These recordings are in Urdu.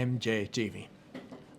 MJ TV।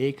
1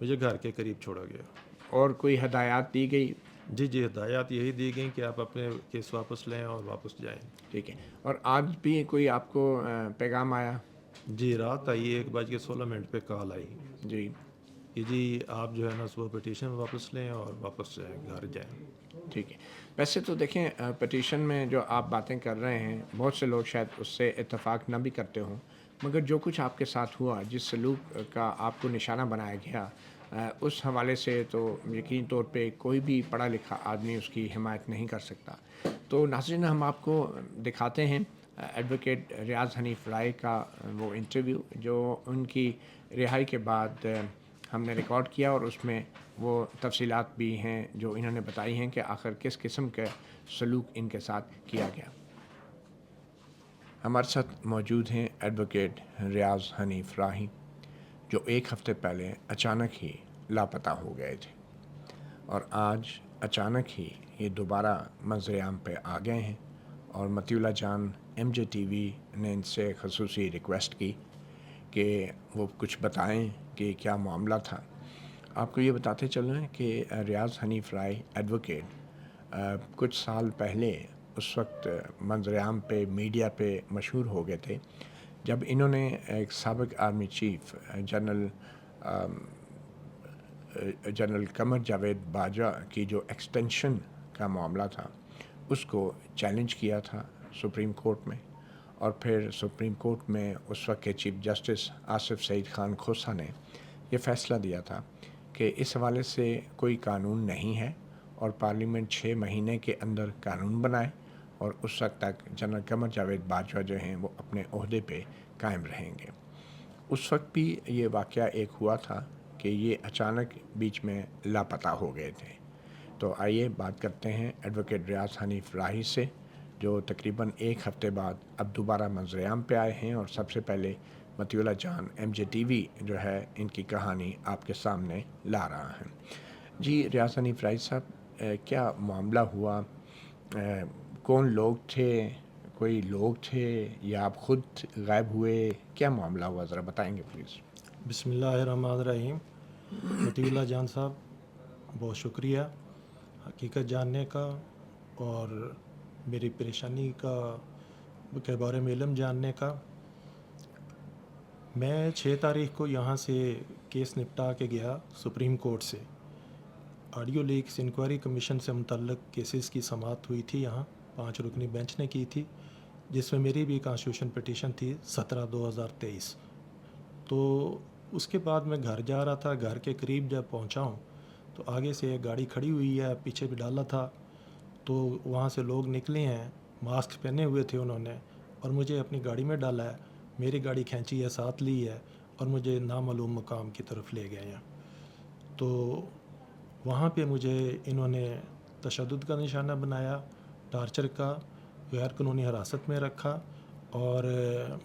مجھے گھر کے قریب چھوڑا گیا۔ اور کوئی ہدایات دی گئی؟ جی ہدایات یہی دی گئیں کہ آپ اپنے کیس واپس لیں اور واپس جائیں۔ ٹھیک ہے، اور آج بھی کوئی آپ کو پیغام آیا؟ جی رات آئی 1:16 پہ کال آئی جی کہ جی آپ جو ہے نا صبح پٹیشن واپس لیں اور واپس جائیں، گھر جائیں۔ ٹھیک ہے، ویسے تو دیکھیں پٹیشن میں جو آپ باتیں کر رہے ہیں بہت سے لوگ شاید اس سے اتفاق نہ بھی کرتے ہوں، مگر جو کچھ آپ کے ساتھ ہوا، جس سلوک کا آپ کو نشانہ بنایا گیا، اس حوالے سے تو یقینی طور پہ کوئی بھی پڑھا لکھا آدمی اس کی حمایت نہیں کر سکتا۔ تو ناظرین، ہم آپ کو دکھاتے ہیں ایڈوکیٹ ریاض حنیف رائے کا وہ انٹرویو جو ان کی رہائی کے بعد ہم نے ریکارڈ کیا، اور اس میں وہ تفصیلات بھی ہیں جو انہوں نے بتائی ہیں کہ آخر کس قسم کا سلوک ان کے ساتھ کیا گیا۔ ہمارے ساتھ موجود ہیں ایڈوکیٹ ریاض حنیف راہی، جو ایک ہفتے پہلے اچانک ہی لاپتہ ہو گئے تھے، اور آج اچانک ہی یہ دوبارہ منظر عام پہ آ گئے ہیں، اور مطیع اللہ جان MJ TV نے ان سے خصوصی ریکویسٹ کی کہ وہ کچھ بتائیں کہ کیا معاملہ تھا۔ آپ کو یہ بتاتے چلیں کہ ریاض حنیف رائے ایڈوکیٹ کچھ سال پہلے اس وقت منظر عام پہ میڈیا پہ مشہور ہو گئے تھے جب انہوں نے ایک سابق army chief general Qamar Javed Bajwa کی جو ایکسٹینشن کا معاملہ تھا اس کو چیلنج کیا تھا سپریم کورٹ میں، اور پھر سپریم کورٹ میں اس وقت کے چیف جسٹس آصف سعید خان کھوسہ نے یہ فیصلہ دیا تھا کہ اس حوالے سے کوئی قانون نہیں ہے، اور پارلیمنٹ 6 مہینے کے اندر قانون بنائے، اور اس وقت تک جنرل قمر جاوید باجوہ جو ہیں وہ اپنے عہدے پہ قائم رہیں گے۔ اس وقت بھی یہ واقعہ ایک ہوا تھا کہ یہ اچانک بیچ میں لاپتہ ہو گئے تھے۔ تو آئیے بات کرتے ہیں ایڈوکیٹ ریاض حنیف راہی سے، جو تقریباً ایک ہفتے بعد اب دوبارہ منظر عام پہ آئے ہیں، اور سب سے پہلے مطیع اللہ جان MJ TV جو ہے ان کی کہانی آپ کے سامنے لا رہا ہے۔ جی ریاض حنیف راہی صاحب، کیا معاملہ ہوا؟ کون لوگ تھے؟ کوئی لوگ تھے یا آپ خود غائب ہوئے؟ کیا معاملہ ہوا، ذرا بتائیں گے پلیز؟ بسم اللہ الرحمن الرحیم۔ مطیع اللہ جان صاحب، بہت شکریہ حقیقت جاننے کا اور میری پریشانی کے بارے میں علم جاننے کا۔ میں 6 تاریخ کو یہاں سے کیس نپٹا کے گیا سپریم کورٹ سے۔ آڈیو لیکس انکوائری کمیشن سے متعلق کیسز کی سماعت ہوئی تھی، یہاں 5 رکنی بینچ نے کی تھی، جس میں میری بھی کانسٹیٹیوشن پٹیشن تھی 17/2023۔ تو اس کے بعد میں گھر جا رہا تھا، گھر کے قریب جب پہنچا ہوں تو آگے سے ایک گاڑی کھڑی ہوئی ہے، پیچھے بھی ڈالا تھا، تو وہاں سے لوگ نکلے ہیں، ماسک پہنے ہوئے تھے انہوں نے، اور مجھے اپنی گاڑی میں ڈالا ہے، میری گاڑی کھینچی ہے، ساتھ لی ہے، اور مجھے نامعلوم مقام کی طرف لے گئے ہیں۔ تو وہاں پہ مجھے انہوں نے تشدد کا نشانہ بنایا، ٹارچر کا، غیر قانونی حراست میں رکھا، اور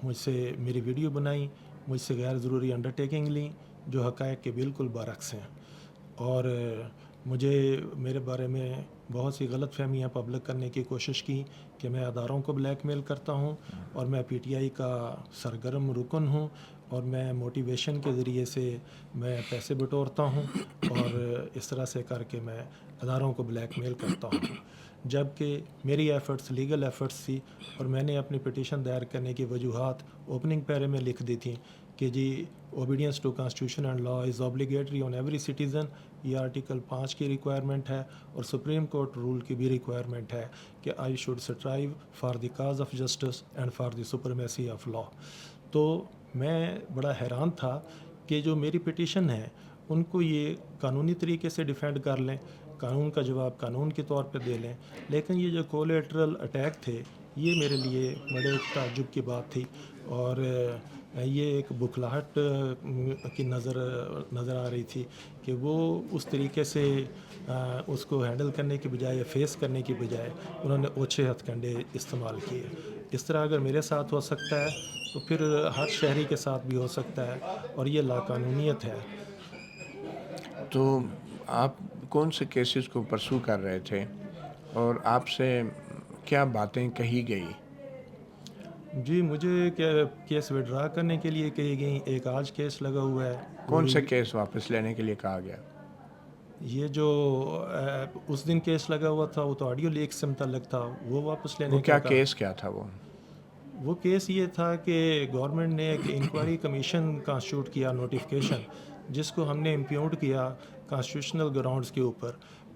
مجھ سے میری ویڈیو بنائی، مجھ سے غیر ضروری انڈرٹیکنگ لیں جو حقائق کے بالکل برعکس ہیں، اور مجھے میرے بارے میں بہت سی غلط فہمیاں پبلک کرنے کی کوشش کی کہ میں اداروں کو بلیک میل کرتا ہوں، اور میں PTI کا سرگرم رکن ہوں، اور میں موٹیویشن کے ذریعے سے میں پیسے بٹورتا ہوں، اور اس طرح سے کر کے میں اداروں کو بلیک میل کرتا ہوں، جبکہ میری ایفرٹس لیگل ایفرٹس تھی، اور میں نے اپنی پٹیشن دائر کرنے کی وجوہات اوپننگ پیرے میں لکھ دی تھیں کہ جی obedience to constitution and law is obligatory on every citizen, یہ آرٹیکل 5 کی ریکوائرمنٹ ہے، اور سپریم کورٹ رول کی بھی ریکوائرمنٹ ہے کہ I should strive for the cause of justice and for the supremacy of law. تو میں بڑا حیران تھا کہ جو میری پٹیشن ہے ان کو یہ قانونی طریقے سے ڈیفینڈ کر لیں، قانون کا جواب قانون کے طور پہ دے لیں، لیکن یہ جو کولیٹرل اٹیک تھے یہ میرے لیے بڑے تعجب کی بات تھی، اور یہ ایک بکھلاہٹ کی نظر آ رہی تھی کہ وہ اس طریقے سے اس کو ہینڈل کرنے کی بجائے، فیس کرنے کی بجائے انہوں نے اوچھے ہتھ کنڈے استعمال کیے۔ اس طرح اگر میرے ساتھ ہو سکتا ہے تو پھر ہر شہری کے ساتھ بھی ہو سکتا ہے، اور یہ لاقانونیت ہے۔ تو آپ کون سے کیسز کو پرسو کر رہے تھے، اور آپ سے کیا باتیں کہی گئی؟ جی مجھے کیس وڈرا کرنے کے لیے کہی گئی، ایک آج کیس لگا ہوا ہے. کون سے کیس واپس لینے کے لیے کہا گیا؟ یہ جو اس دن کیس لگا ہوا تھا وہ تو آڈیو لیک سے متعلق تھا، وہ واپس لینے وہ کا کیا کہا. کیس کیا تھا وہ کیس یہ تھا کہ گورنمنٹ نے ایک انکوائری کمیشن کانسٹیٹیوٹ کیا نوٹیفیکیشن، جس کو ہم نے امپیونڈ کیا کانسٹیٹیوشنل گراؤنڈز کے اوپر.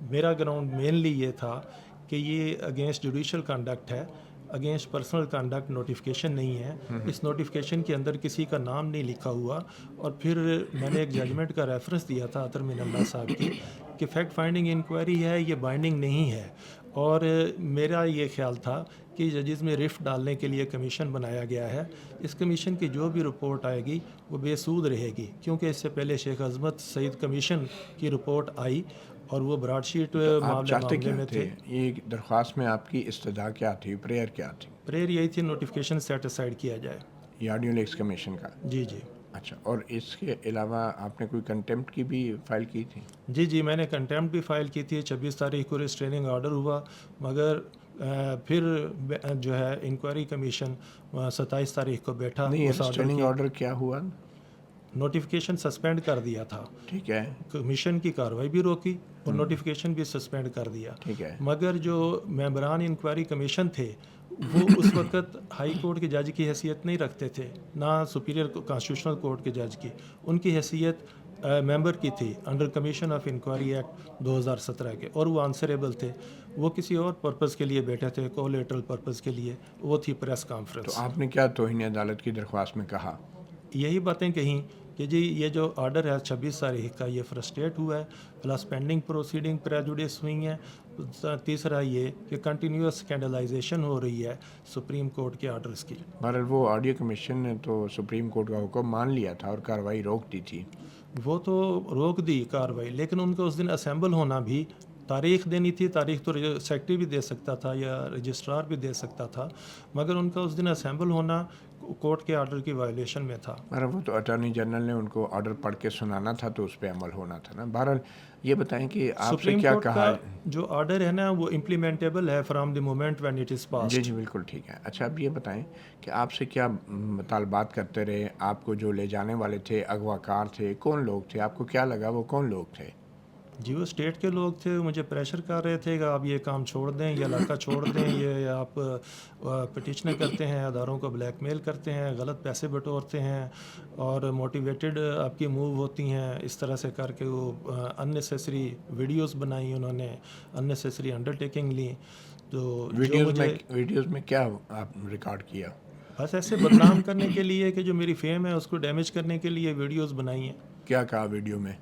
میرا گراؤنڈ مینلی یہ تھا کہ یہ اگینسٹ جوڈیشل کنڈکٹ ہے، اگینسٹ پرسنل کنڈکٹ نوٹیفیکیشن نہیں ہے. اس نوٹیفیکیشن کے اندر کسی کا نام نہیں لکھا ہوا. اور پھر میں نے ایک ججمنٹ کا ریفرنس دیا تھا عطر مین اللہ صاحب کی کہ فیکٹ فائنڈنگ انکوائری ہے، یہ بائنڈنگ نہیں ہے. اور میرا یہ خیال تھا کہ ججز میں رفٹ ڈالنے کے لیے کمیشن بنایا گیا ہے. اس کمیشن کی جو بھی رپورٹ آئے گی وہ بے سود رہے گی، کیونکہ اس سے پہلے شیخ عظمت سعید کمیشن کی رپورٹ آئی اور وہ براڈ شیٹ آپ چاہتے معاملے کیا میں تھے؟ یہ درخواست میں آپ کی استدعا کیا تھی، پریئر کیا تھی؟ پریئر یہی تھی نوٹیفیکیشن سیٹ اسائڈ کیا جائے. یہ آڈیو لیکس کمیشن کا؟ جی جی اچھا، اور اس کے علاوہ آپ نے کوئی کنٹمپٹ کی بھی فائل کی تھی؟ جی میں نے کنٹمپٹ بھی فائل کی تھی. 26 تاریخ کو ریسٹریننگ آرڈر ہوا، مگر پھر جو ہے انکوائری کمیشن 27 تاریخ کو بیٹھا. نہیں، اس ریسٹریننگ آرڈر کیا ہوا؟ نوٹیفیکیشن سسپینڈ کر دیا تھا. ٹھیک ہے، کمیشن کی کارروائی بھی روکی اور نوٹیفیکیشن بھی سسپینڈ کر دیا. ٹھیک ہے. مگر جو ممبران انکوائری کمیشن تھے وہ اس وقت ہائی کورٹ کے جج کی حیثیت نہیں رکھتے تھے، نہ سپیریئر کانسٹیٹیوشنل کورٹ کے جج کی. ان کی حیثیت ممبر کی تھی under commission of inquiry act 2017 کے، اور وہ آنسریبل تھے. وہ کسی اور پرپز کے لیے بیٹھے تھے، کولیٹرل پرپز کے لیے. وہ تھی پریس کانفرنس. تو آپ نے کیا توہین عدالت کی درخواست میں کہا؟ یہی باتیں کہیں کہ جی یہ جو آرڈر ہے 26 تاریخ کا یہ فرسٹریٹ ہوا ہے، پلس پینڈنگ پروسیڈنگ پریجوڈس ہوئی ہیں. تیسرا یہ کہ کنٹینیوس اسکینڈلائزیشن ہو رہی ہے سپریم کورٹ کے آرڈرز کی. بہرحال وہ آڈیو کمیشن نے تو سپریم کورٹ کا حکم مان لیا تھا اور کارروائی روک دی تھی. وہ تو روک دی کارروائی، لیکن ان کو اس دن اسمبل ہونا بھی تاریخ دینی تھی. تاریخ تو سیکٹری بھی دے سکتا تھا یا رجسٹرار بھی دے سکتا تھا، مگر ان کا اس دن اسمبل ہونا کورٹ کے آرڈر کی وائلیشن میں تھا. بہرحال وہ تو اٹارنی جنرل نے ان کو آرڈر پڑھ کے سنانا تھا تو اس پہ عمل ہونا تھا نا. بہرحال یہ بتائیں کہ آپ سے کیا کہا؟ جو آرڈر ہے نا وہ امپلیمنٹیبل ہے from the moment when it is passed. جی بالکل ٹھیک ہے. اچھا اب یہ بتائیں کہ آپ سے کیا مطالبات کرتے رہے؟ آپ کو جو لے جانے والے تھے، اغوا کار تھے، کون لوگ تھے؟ آپ کو کیا لگا وہ کون لوگ تھے؟ جی وہ اسٹیٹ کے لوگ تھے. مجھے پریشر کر رہے تھے کہ آپ یہ کام چھوڑ دیں، یہ علاقہ چھوڑ دیں، یہ آپ پٹیشنیں کرتے ہیں، اداروں کو بلیک میل کرتے ہیں، غلط پیسے بٹورتے ہیں اور موٹیویٹڈ آپ کی موو ہوتی ہیں. اس طرح سے کر کے وہ اننیسیسری ویڈیوز بنائی، انہوں نے اننیسیسری انڈرٹیکنگ لی. تو ویڈیوز میں کیا آپ ریکارڈ کیا؟ بس ایسے بدنام کرنے کے لیے کہ جو میری فیم ہے اس کو ڈیمیج کرنے کے لیے ویڈیوز بنائی ہیں. کیا کہا ویڈیو میں؟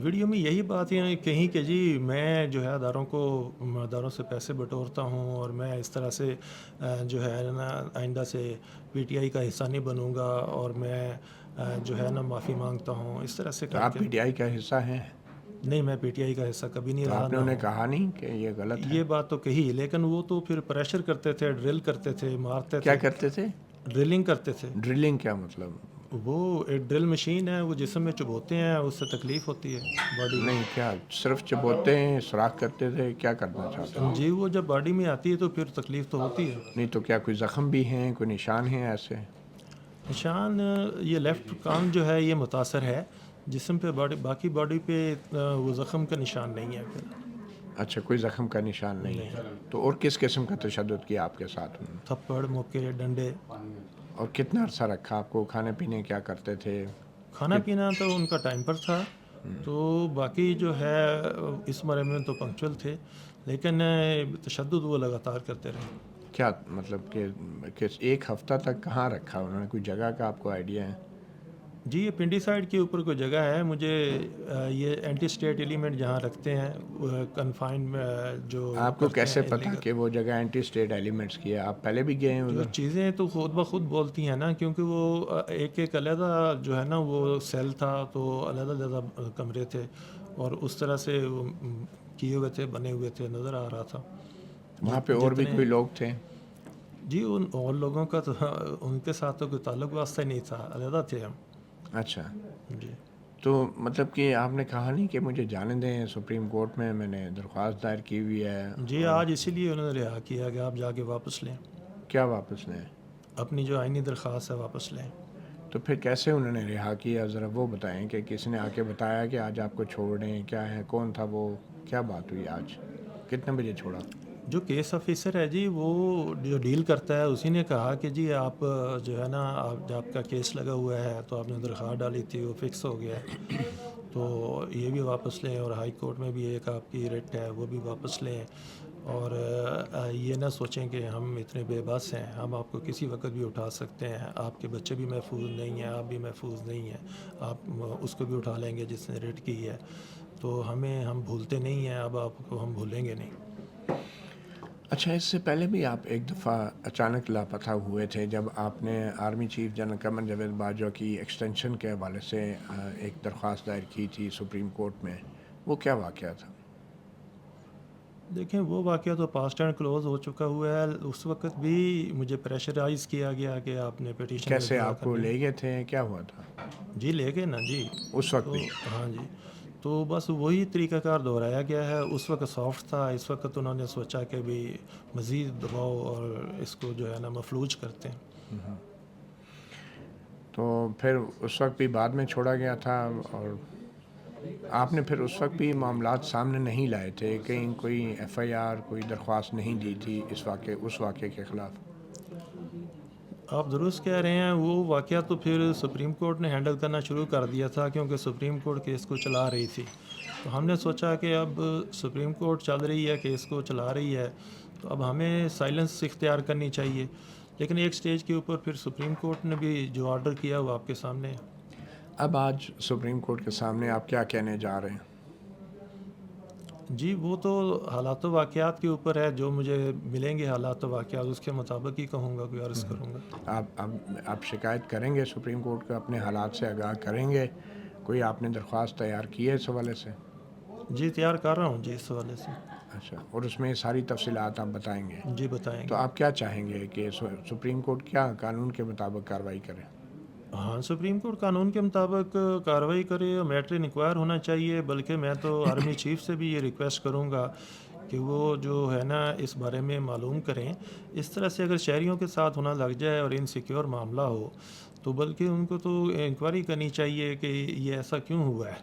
ویڈیو میں یہی بات یہ کہیں کہ جی میں جو ہے اداروں سے پیسے بٹورتا ہوں اور میں اس طرح سے جو ہے نا آئندہ سے پی ٹی آئی کا حصہ نہیں بنوں گا اور میں جو ہے نا معافی مانگتا ہوں. اس طرح سے آپ پی ٹی آئی کا حصہ ہیں؟ نہیں، میں پی ٹی آئی کا حصہ کبھی نہیں رہا. آپ نے انہیں کہا نہیں کہ یہ غلط ہے؟ یہ بات تو کہی، لیکن وہ تو پھر پریشر کرتے تھے، ڈرل کرتے تھے، مارتے تھے. کیا کرتے تھے؟ ڈرلنگ کرتے تھے. ڈرلنگ کیا مطلب؟ وہ ایک ڈرل مشین ہے، وہ جسم میں چبوتے ہیں، اس سے تکلیف ہوتی ہے باڈی میں. نہیں، کیا صرف چبوتے ہیں، سوراخ کرتے تھے، کیا کرنا چاہتے ہیں؟ جی وہ جب باڈی میں آتی ہے تو پھر تکلیف تو ہوتی ہے. نہیں تو کیا کوئی زخم بھی ہیں، کوئی نشان ہیں ایسے؟ نشان یہ لیفٹ کان جو ہے یہ متاثر ہے، جسم پہ باقی باڈی پہ وہ زخم کا نشان نہیں ہے. اچھا، کوئی زخم کا نشان نہیں ہے. تو اور کس قسم کا تشدد کیا آپ کے ساتھ؟ تھپڑ، موقع، ڈنڈے. اور کتنا عرصہ رکھا آپ کو؟ کھانے پینے کیا کرتے تھے؟ کھانا پینا تو ان کا ٹائم پر تھا، تو باقی جو ہے اس مرے میں تو پنکچول تھے، لیکن تشدد وہ لگاتار کرتے رہے. کیا مطلب کہ ایک ہفتہ تک کہاں رکھا انہوں نے؟ کوئی جگہ کا آپ کو آئیڈیا ہے؟ جی یہ پنڈی سائڈ کے اوپر کوئی جگہ ہے. مجھے یہ اینٹی اسٹیٹ ایلیمنٹ جہاں رکھتے ہیں کنفائن جو آپ کو کیسے پتا کہ وہ جگہ اینٹی اسٹیٹ ایلیمنٹس کی ہے؟ آپ پہلے بھی گئے ہیں جو ادھر؟ چیزیں تو خود بخود بولتی ہیں نا، کیونکہ وہ ایک علیحدہ جو ہے نا وہ سیل تھا، تو علیحدہ علیحدہ کمرے تھے اور اس طرح سے وہ کیے ہوئے تھے، بنے ہوئے تھے، نظر آ رہا تھا. وہاں پہ اور بھی کوئی لوگ تھے؟ جی ان اور لوگوں کا تو ان کے ساتھ تو کوئی تعلق واسطہ نہیں تھا، علیحدہ تھے ہم. اچھا جی تو مطلب کہ آپ نے کہا نہیں کہ مجھے جانے دیں، سپریم کورٹ میں نے درخواست دائر کی ہوئی ہے؟ جی آج اسی لیے انہوں نے رہا کیا کہ آپ جا کے واپس لیں. کیا واپس لیں؟ اپنی جو آئینی درخواست ہے واپس لیں۔ تو پھر کیسے انہوں نے رہا کیا، ذرا وہ بتائیں کہ کس نے آ کے بتایا کہ آج آپ کو چھوڑ دیں، کیا ہے، کون تھا وہ، کیا بات ہوئی آج، کتنے بجے چھوڑا؟ جو کیس آفیسر ہے جی، وہ جو ڈیل کرتا ہے، اسی نے کہا کہ جی آپ جو ہے نا، آپ کا کیس لگا ہوا ہے تو آپ نے درخواست ڈالی تھی، وہ فکس ہو گیا ہے، تو یہ بھی واپس لیں، اور ہائی کورٹ میں بھی ایک آپ کی ریٹ ہے وہ بھی واپس لیں، اور یہ نہ سوچیں کہ ہم اتنے بے بس ہیں، ہم آپ کو کسی وقت بھی اٹھا سکتے ہیں، آپ کے بچے بھی محفوظ نہیں ہیں، آپ بھی محفوظ نہیں ہیں، آپ اس کو بھی اٹھا لیں گے جس نے ریٹ کی ہے، تو ہم بھولتے نہیں ہیں، اب آپ کو ہم بھولیں گے نہیں۔ اچھا، اس سے پہلے بھی آپ ایک دفعہ اچانک لاپتہ ہوئے تھے جب آپ نے army chief general Qamar Javed Bajwa کی ایکسٹینشن کے حوالے سے ایک درخواست دائر کی تھی سپریم کورٹ میں، وہ کیا واقعہ تھا؟ دیکھیں، وہ واقعہ تو پاسٹ اینڈ کلوز ہو چکا ہوا ہے، اس وقت بھی مجھے پریشرائز کیا گیا کہ آپ نے پیٹیشن کیسے وتھڈرا آپ کو کرنی ہے۔ لے گئے تھے، کیا ہوا تھا جی لے گئے نا جی، اس وقت تو بھی؟ ہاں جی، تو بس وہی طریقہ کار دہرایا گیا ہے، اس وقت سافٹ تھا، اس وقت انہوں نے سوچا کہ بھی مزید دباؤ اور اس کو جو ہے نا مفلوج کرتے ہیں۔ تو پھر اس وقت بھی بعد میں چھوڑا گیا تھا، اور آپ نے پھر اس وقت بھی معاملات سامنے نہیں لائے تھے، کہیں کوئی ایف آئی آر، کوئی درخواست نہیں دی تھی اس واقعے کے خلاف؟ آپ درست کہہ رہے ہیں، وہ واقعہ تو پھر سپریم کورٹ نے ہینڈل کرنا شروع کر دیا تھا، کیونکہ سپریم کورٹ کیس کو چلا رہی تھی، تو ہم نے سوچا کہ اب سپریم کورٹ چل رہی ہے، کیس کو چلا رہی ہے، تو اب ہمیں سائلنس اختیار کرنی چاہیے، لیکن ایک سٹیج کے اوپر پھر سپریم کورٹ نے بھی جو آرڈر کیا وہ آپ کے سامنے ہے۔ اب آج سپریم کورٹ کے سامنے آپ کیا کہنے جا رہے ہیں؟ جی وہ تو حالات و واقعات کے اوپر ہے، جو مجھے ملیں گے حالات و واقعات اس کے مطابق ہی کہوں گا، کوئی عرض کروں گا۔ آپ شکایت کریں گے سپریم کورٹ کا، اپنے حالات سے آگاہ کریں گے؟ کوئی آپ نے درخواست تیار کی ہے اس حوالے سے؟ جی تیار کر رہا ہوں جی اس حوالے سے۔ اچھا، اور اس میں ساری تفصیلات آپ بتائیں گے؟ جی بتائیں تو گے۔ آپ کیا چاہیں گے کہ سپریم کورٹ کیا قانون کے مطابق کارروائی کرے؟ ہاں سپریم کورٹ قانون کے مطابق کارروائی کرے، میٹر انکوائر ہونا چاہیے، بلکہ میں تو آرمی چیف سے بھی یہ ریکویسٹ کروں گا کہ وہ جو ہے نا اس بارے میں معلوم کریں، اس طرح سے اگر شہریوں کے ساتھ ہونا لگ جائے اور انسیکیور معاملہ ہو تو بلکہ ان کو تو انکوائری کرنی چاہیے کہ یہ ایسا کیوں ہوا ہے،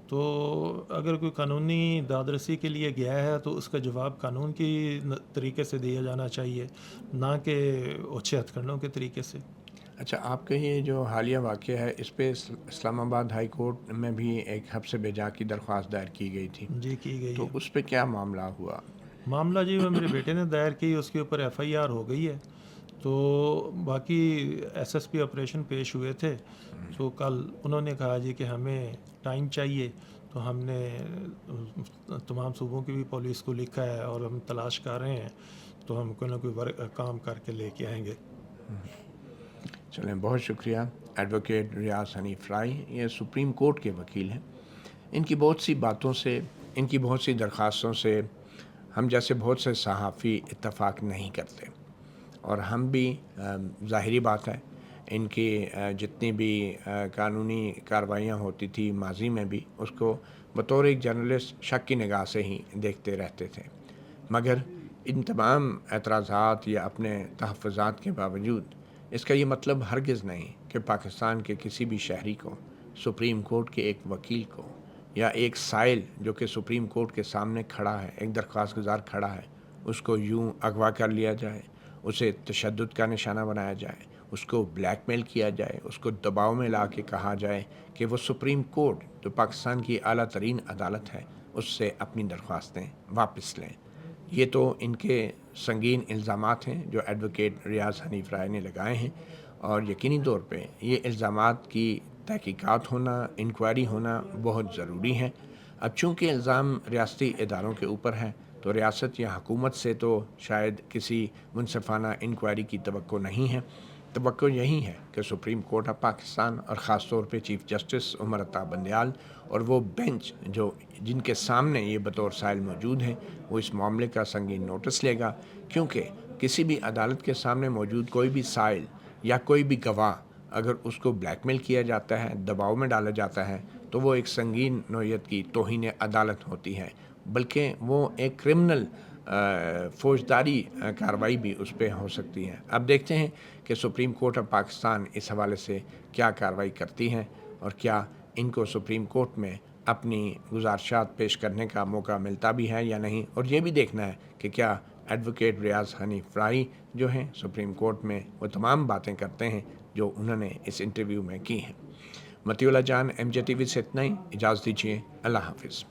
تو اگر کوئی قانونی دادرسی کے لیے گیا ہے تو اس کا جواب قانون کی طریقے سے دیا جانا چاہیے، نہ کہ اوچھے ہتھ کنڈوں کے طریقے سے۔ اچھا، آپ کا یہ جو حالیہ واقعہ ہے اس پہ اسلام آباد ہائی کورٹ میں بھی ایک حبس بجا کی درخواست دائر کی گئی تھی، جی کی گئی تو ہے اس پہ کیا معاملہ ہوا؟ معاملہ جی، وہ میرے بیٹے نے دائر کی، اس کے اوپر ایف آئی آر ہو گئی ہے، تو باقی ایس ایس پی آپریشن پیش ہوئے تھے، تو کل انہوں نے کہا جی کہ ہمیں ٹائم چاہیے، تو ہم نے تمام صوبوں کی بھی پولیس کو لکھا ہے اور ہم تلاش کر رہے ہیں، تو ہم کوئی نہ کوئی کام کر کے لے کے آئیں گے۔ چلیں، بہت شکریہ ایڈوکیٹ ریاض حنیف رائے، یہ سپریم کورٹ کے وکیل ہیں۔ ان کی بہت سی باتوں سے، ان کی بہت سی درخواستوں سے ہم جیسے بہت سے صحافی اتفاق نہیں کرتے، اور ہم بھی ظاہری بات ہے ان کی جتنی بھی قانونی کارروائیاں ہوتی تھی ماضی میں بھی، اس کو بطور ایک جرنلسٹ شک کی نگاہ سے ہی دیکھتے رہتے تھے، مگر ان تمام اعتراضات یا اپنے تحفظات کے باوجود اس کا یہ مطلب ہرگز نہیں کہ پاکستان کے کسی بھی شہری کو سپریم کورٹ کے ایک وکیل کو یا ایک سائل جو کہ سپریم کورٹ کے سامنے کھڑا ہے، ایک درخواست گزار کھڑا ہے، اس کو یوں اغوا کر لیا جائے، اسے تشدد کا نشانہ بنایا جائے، اس کو بلیک میل کیا جائے، اس کو دباؤ میں لا کے کہا جائے کہ وہ سپریم کورٹ جو پاکستان کی اعلیٰ ترین عدالت ہے اس سے اپنی درخواستیں واپس لیں۔ یہ تو ان کے سنگین الزامات ہیں جو ایڈوکیٹ ریاض حنیف رائے نے لگائے ہیں، اور یقینی طور پہ یہ الزامات کی تحقیقات ہونا، انکوائری ہونا بہت ضروری ہے۔ اب چونکہ الزام ریاستی اداروں کے اوپر ہے تو ریاست یا حکومت سے تو شاید کسی منصفانہ انکوائری کی توقع نہیں ہے۔ توقع یہی ہے کہ سپریم کورٹ آف پاکستان اور خاص طور پہ چیف جسٹس عمر عطا بندیال اور وہ بینچ جن کے سامنے یہ بطور سائل موجود ہیں، وہ اس معاملے کا سنگین نوٹس لے گا، کیونکہ کسی بھی عدالت کے سامنے موجود کوئی بھی سائل یا کوئی بھی گواہ اگر اس کو بلیک میل کیا جاتا ہے، دباؤ میں ڈالا جاتا ہے، تو وہ ایک سنگین نوعیت کی توہین عدالت ہوتی ہے، بلکہ وہ ایک کرمنل فوجداری کارروائی بھی اس پہ ہو سکتی ہے۔ اب دیکھتے ہیں کہ سپریم کورٹ آف پاکستان اس حوالے سے کیا کارروائی کرتی ہے اور کیا ان کو سپریم کورٹ میں اپنی گزارشات پیش کرنے کا موقع ملتا بھی ہے یا نہیں، اور یہ بھی دیکھنا ہے کہ کیا ایڈوکیٹ ریاض حنیف رائی جو ہیں سپریم کورٹ میں وہ تمام باتیں کرتے ہیں جو انہوں نے اس انٹرویو میں کی ہیں۔ مطیع اللہ جان، MJ TV سے اتنا ہی، اجازت دیجیے، اللہ حافظ۔